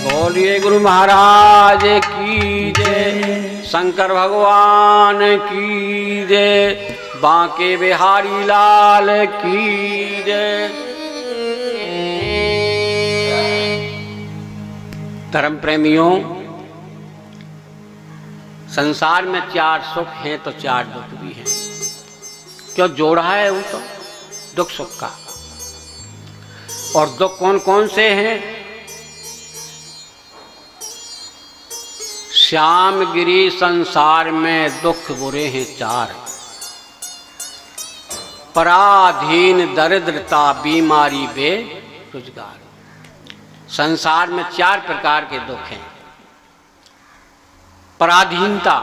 बोलिए गुरु महाराज की जय, शंकर भगवान की जय, बांके बिहारी लाल की जय। धर्म प्रेमियों, संसार में 4 सुख हैं तो 4 दुख भी हैं। क्यों जोड़ा है वो तो दुख सुख का। और दुख कौन कौन से हैं? श्यामगिरी संसार में दुख बुरे हैं 4, पराधीन, दरिद्रता, बीमारी, बेरोजगार। संसार में 4 प्रकार के दुख हैं। पराधीनता,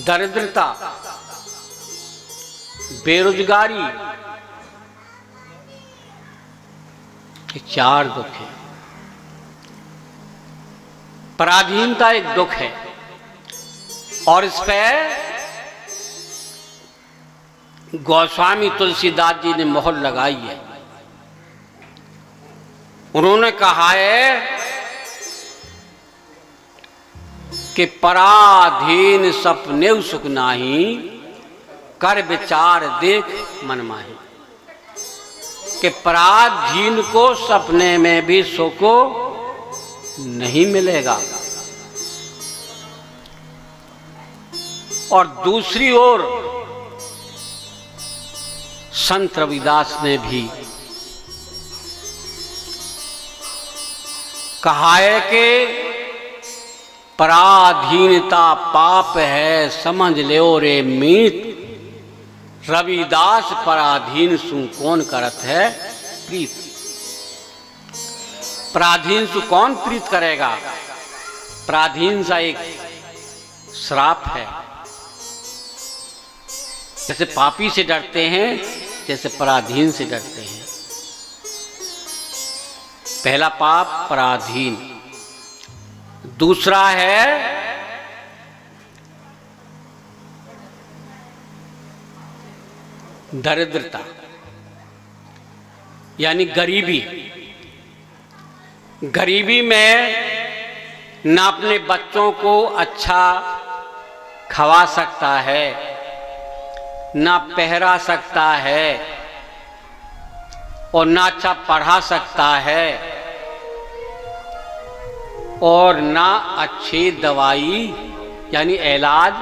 दरिद्रता, बेरोजगारी, ये 4 दुख हैं। पराधीनता एक दुख है और इस पर गोस्वामी तुलसीदास जी ने मोहर लगाई है। उन्होंने कहा है कि पराधीन सपने सुख नाही, कर विचार देख मन माही। कि पराधीन को सपने में भी सुख नहीं मिलेगा। और दूसरी ओर संत रविदास ने भी कहा है कि पराधीनता पाप है, समझ लो रे मीत। रविदास पराधीन सु कौन करत है प्रीत। पराधीन से कौन प्रीत करेगा? पराधीन सा एक श्राप है। जैसे पापी से डरते हैं, जैसे पराधीन से डरते हैं। पहला पाप पराधीन, दूसरा है दरिद्रता यानी गरीबी। गरीबी में न अपने बच्चों को अच्छा खवा सकता है, न पहरा सकता है और न अच्छा पढ़ा सकता है और न अच्छी दवाई यानी इलाज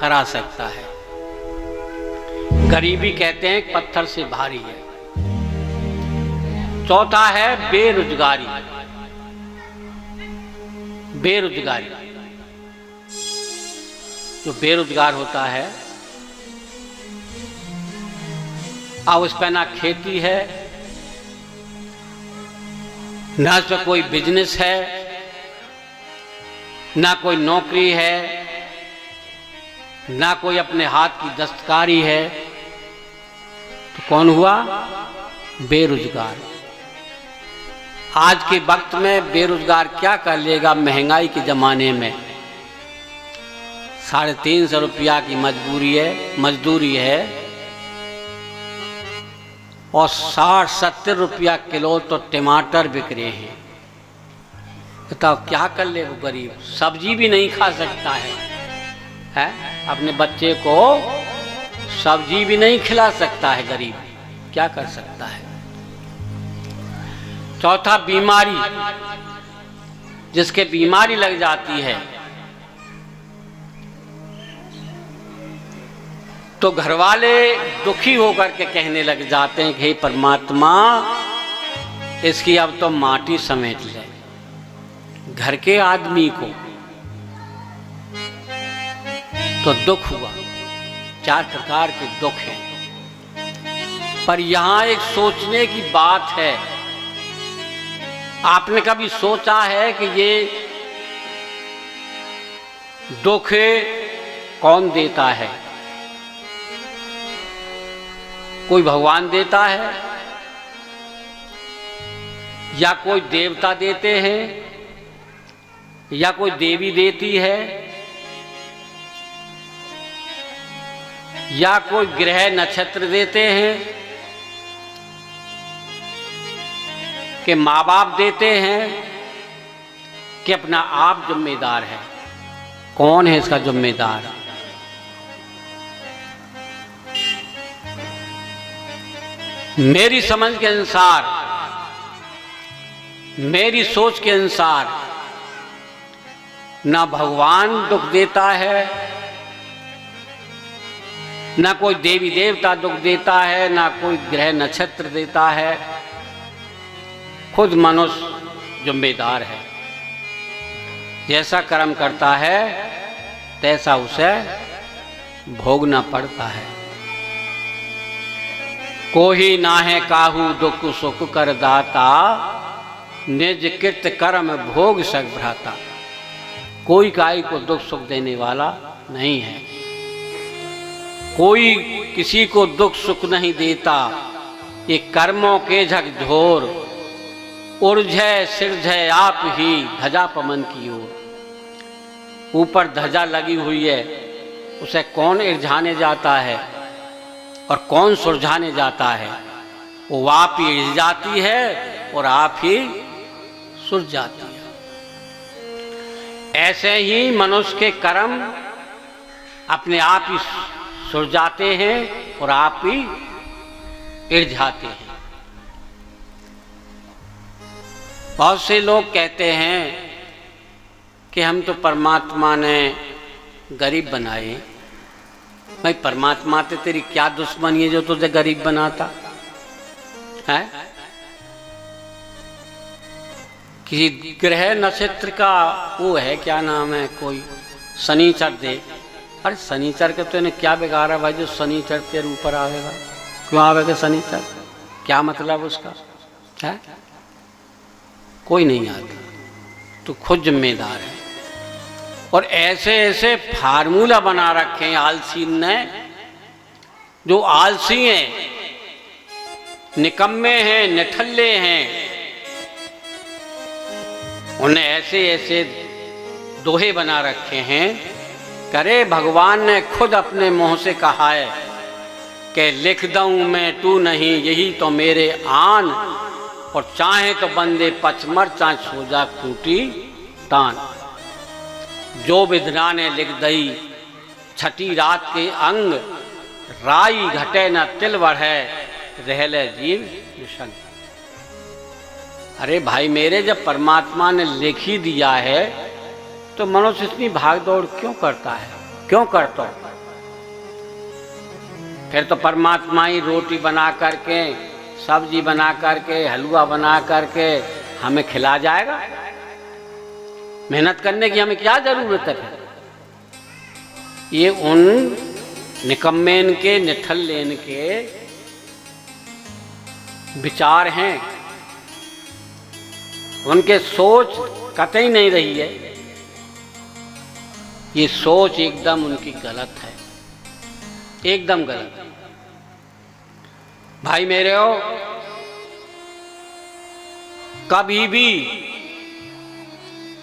करा सकता है। गरीबी कहते हैं पत्थर से भारी है। चौथा है बेरोजगारी। बेरोजगारी, जो बेरोजगार होता है, अब उस पर ना खेती है, ना उस पर कोई बिजनेस है, ना कोई नौकरी है, ना कोई अपने हाथ की दस्तकारी है, तो कौन हुआ? बेरोजगार। आज के वक्त में बेरोजगार क्या कर लेगा? महंगाई के जमाने में 350 रुपया की मजदूरी है और 60-70 रुपया किलो तो टमाटर बिक रहे हैं। बताओ क्या कर ले वो गरीब? सब्जी भी नहीं खा सकता है? अपने बच्चे को सब्जी भी नहीं खिला सकता है गरीब, क्या कर सकता है? चौथा बीमारी, जिसके बीमारी लग जाती है तो घरवाले दुखी होकर के कहने लग जाते हैं कि हे परमात्मा, इसकी अब तो माटी समेट ले। घर के आदमी को तो दुख हुआ। 4 प्रकार के दुख हैं। पर यहां एक सोचने की बात है। आपने कभी सोचा है कि ये दुख कौन देता है? कोई भगवान देता है या कोई देवता देते हैं या कोई देवी देती है या कोई ग्रह नक्षत्र देते हैं कि माँ बाप देते हैं कि अपना आप जिम्मेदार है? कौन है इसका जिम्मेदार? मेरी समझ के अनुसार, मेरी सोच के अनुसार, ना भगवान दुख देता है, ना कोई देवी देवता दुख देता है, ना कोई ग्रह नक्षत्र देता है। खुद मनुष्य जिम्मेदार है। जैसा कर्म करता है तैसा उसे भोगना पड़ता है। कोही नाहे काहू दुख सुख कर दाता, निज कृत कर्म भोग सक भ्राता। कोई काई को दुख सुख देने वाला नहीं है। कोई किसी को दुख सुख नहीं देता। ये कर्मों के झकझोर, उर्झे सिरझे आप ही ध्वजा पवन की ओर। ऊपर ध्वजा लगी हुई है, उसे कौन इर्झाने जाता है और कौन सुरझाने जाता है? वो आप ही इर्झ जाती है और आप ही सुरझ जाती है। ऐसे ही मनुष्य के कर्म अपने आप ही सुलझाते हैं और आप ही इर्झाते हैं। बहुत से लोग कहते हैं कि हम तो परमात्मा ने गरीब बनाए। भाई परमात्मा से तेरी क्या दुश्मनी है जो तुझे गरीब बनाता है? किसी ग्रह नक्षत्र का वो है, क्या नाम है, कोई शनिचर दे। अरे शनिचर के तो इन्हें क्या बिगाड़ा भाई जो शनिचर तेरे ऊपर आवेगा? क्यों आवेगा शनिचर? क्या मतलब उसका है? कोई नहीं आता, तो खुद जिम्मेदार है। और ऐसे ऐसे फार्मूला बना रखे हैं आलसी ने। जो आलसी हैं, निकम्मे हैं, निठल्ले हैं, उन्हें ऐसे ऐसे दोहे बना रखे हैं। करे भगवान ने खुद अपने मुंह से कहा है कि लिख दूं मैं तू नहीं यही तो मेरे आन, और चाहे तो बंदे पचमर चाहे सोजा खूटी तान। जो विधना ने लिख दई छठी रात के अंग, राई घटे न तिल बढ़े रहले जीव निशंग। अरे भाई मेरे, जब परमात्मा ने लिख ही दिया है तो मनुष्य इतनी भाग दौड़ क्यों करता है? क्यों करता? फिर तो परमात्मा ही रोटी बना करके, सब्जी बना करके, हलवा बना करके हमें खिला जाएगा। मेहनत करने की हमें क्या जरूरत है? ये उन निकम्मेन के, निठल्लेन के विचार हैं। उनके सोच कतई नहीं रही है। ये सोच एकदम उनकी गलत है, एकदम गलत। भाई मेरे हो, कभी भी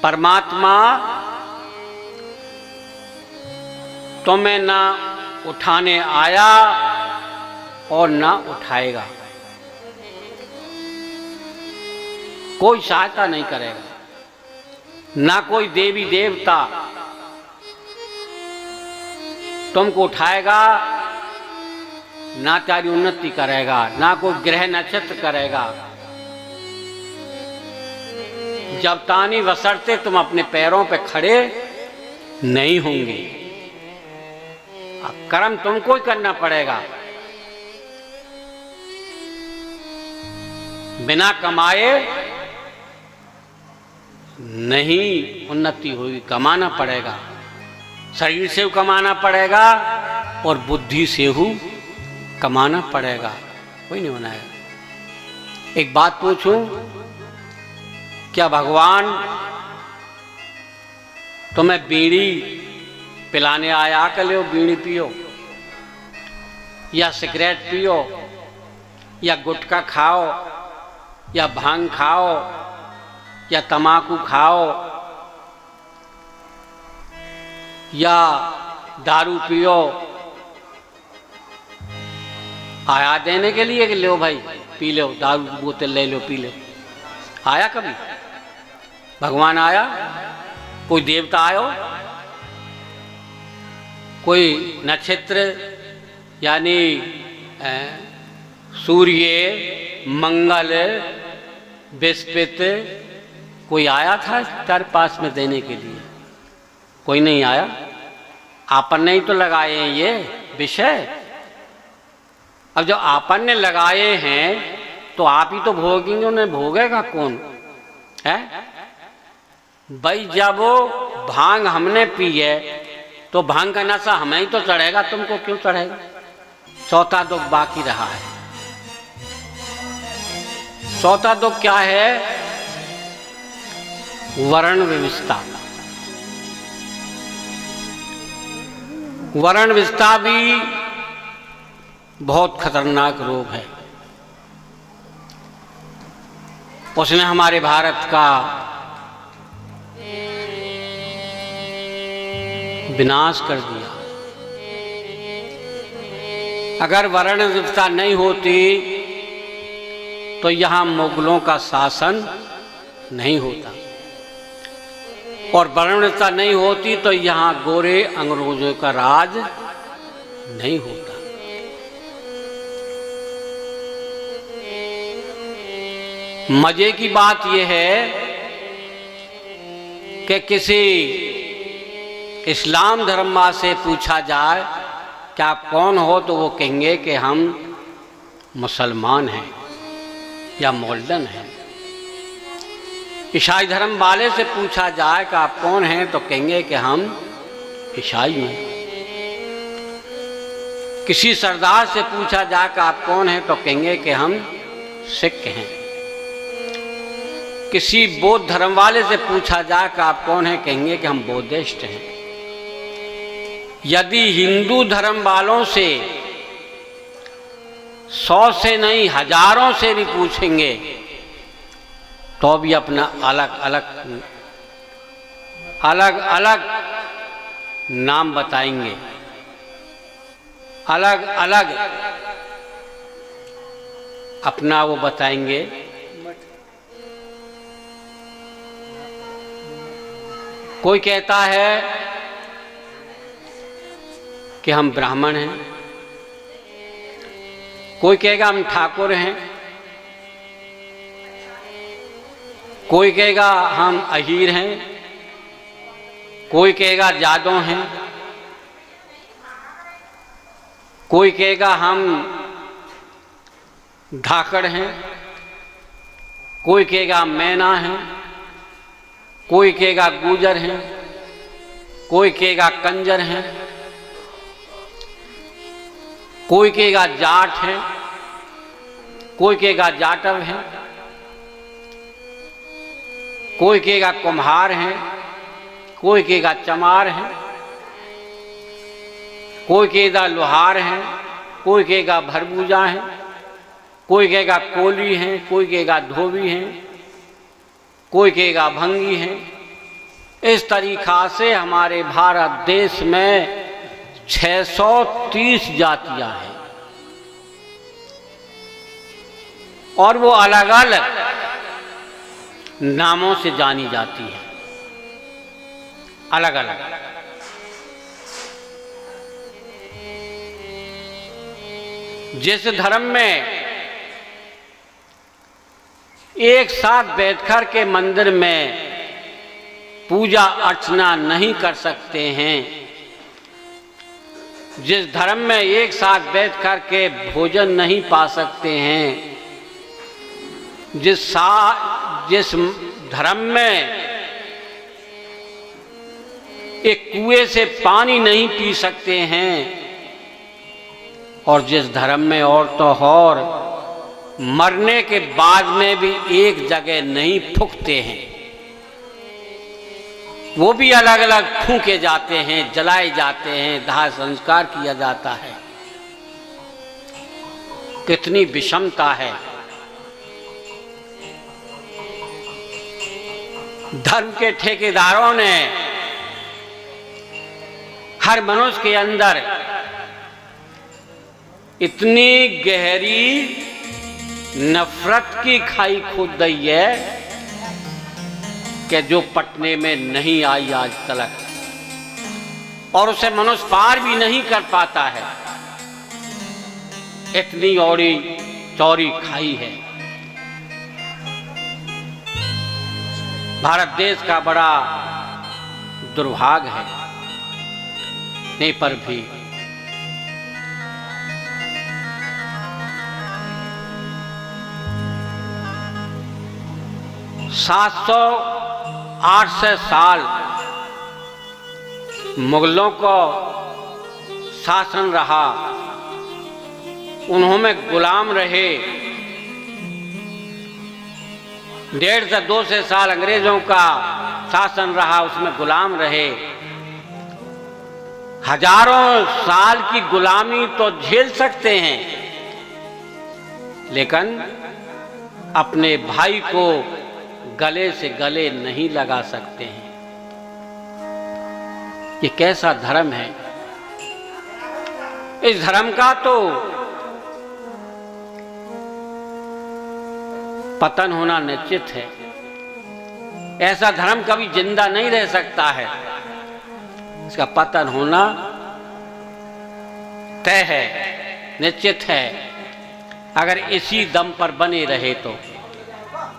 परमात्मा तुम्हें ना उठाने आया और ना उठाएगा। कोई सहायता नहीं करेगा, ना कोई देवी देवता तुमको उठाएगा, ना तेरी उन्नति करेगा, ना कोई ग्रह नक्षत्र करेगा। जब तानी बसरते तुम अपने पैरों पे खड़े नहीं होंगे। अब कर्म तुमको ही करना पड़ेगा। बिना कमाए नहीं उन्नति होगी, कमाना पड़ेगा। शरीर से कमाना पड़ेगा और बुद्धि से कमाना पड़ेगा। कोई नहीं बनाएगा। एक बात पूछूं, क्या भगवान तुम्हें बीड़ी पिलाने आया कर लो बीड़ी पियो, या सिगरेट पियो, या गुटखा खाओ, या भांग खाओ, या तमाकू खाओ, या दारू पियो, आया देने के लिए कि लो भाई पी लो, दारू की बोतल ले लो पी लो? आया कभी? भगवान आया? कोई देवता आयो? कोई नक्षत्र यानी सूर्य, मंगल, बृहस्पति कोई आया था तेरे पास में देने के लिए? कोई नहीं आया। आपन ने ही तो लगाए हैं ये विषय। अब जो आपन ने लगाए हैं तो आप ही तो भोगेंगे, उन्हें भोगेगा कौन है? भाई जब वो भांग हमने पी है तो भांग का नशा हमें ही तो चढ़ेगा, तुमको क्यों चढ़ेगा? चौथा दुख बाकी रहा है। चौथा दुख क्या है? वर्ण विविधता। वर्ण विविधता भी बहुत खतरनाक रोग है। उसने हमारे भारत का विनाश कर दिया। अगर वर्ण विविधता नहीं होती तो यहां मुगलों का शासन नहीं होता, और वर्ण विविधता नहीं होती तो यहां गोरे अंग्रेजों का राज नहीं होता। मजे की बात यह है कि किसी इस्लाम धर्म से पूछा जाए कि आप कौन हो, तो वो कहेंगे कि हम मुसलमान हैं या मोल्डन हैं। ईसाई धर्म वाले से पूछा जाए कि आप कौन हैं, तो कहेंगे कि हम ईसाई हैं। किसी सरदार से पूछा जाए कि आप कौन हैं, तो कहेंगे कि हम सिख हैं। किसी बौद्ध धर्म वाले से पूछा जाए कि आप कौन हैं, कहेंगे कि हम बौद्धिस्ट हैं। यदि हिंदू धर्म वालों से 100 से नहीं हजारों से भी पूछेंगे तो भी अपना अलग अलग नाम बताएंगे, अलग अलग अपना वो बताएंगे। कोई कहता है कि हम ब्राह्मण हैं, कोई कहेगा हम ठाकुर हैं, कोई कहेगा हम अहीर हैं, कोई कहेगा जादव हैं, कोई कहेगा हम धाकड़ हैं, कोई कहेगा मैना हैं, कोई कहेगा गुजर हैं, कोई कहेगा कंजर हैं, कोई कहेगा जाट है, कोई कहेगा जाटव है, कोई कहेगा कुम्हार है, कोई कहेगा चमार है, कोई कहेगा लोहार है, कोई कहेगा भरबूजा है, कोई कहेगा कोली है, कोई कहेगा धोबी है, कोई कहेगा भंगी है। इस तरीक़ा से हमारे भारत देश में 630 जातियां हैं और वो अलग अलग नामों से जानी जाती हैं, अलग अलग। जिस धर्म में एक साथ बैठकर के मंदिर में पूजा अर्चना नहीं कर सकते हैं, जिस धर्म में एक साथ बैठ कर के भोजन नहीं पा सकते हैं, जिस धर्म में एक कुएं से पानी नहीं पी सकते हैं, और जिस धर्म में औरतों और मरने के बाद में भी एक जगह नहीं फूंकते हैं, वो भी अलग अलग फूंके जाते हैं, जलाए जाते हैं, दाह संस्कार किया जाता है। कितनी विषमता है। धर्म के ठेकेदारों ने हर मनुष्य के अंदर इतनी गहरी नफरत की खाई खोद दी है कि जो पटने में नहीं आई आज तलक, और उसे मनुष्य पार भी नहीं कर पाता है। इतनी औड़ी चौड़ी खाई है। भारत देश का बड़ा दुर्भाग्य है। नहीं पर भी सात सौ 800 साल मुगलों को शासन रहा, उन्होंने गुलाम रहे। 150 से 200 साल अंग्रेजों का शासन रहा, उसमें गुलाम रहे। हजारों साल की गुलामी तो झेल सकते हैं, लेकिन अपने भाई को गले से गले नहीं लगा सकते हैं। ये कैसा धर्म है? इस धर्म का तो पतन होना निश्चित है। ऐसा धर्म कभी जिंदा नहीं रह सकता है, इसका पतन होना तय है, निश्चित है, अगर इसी दम पर बने रहे तो।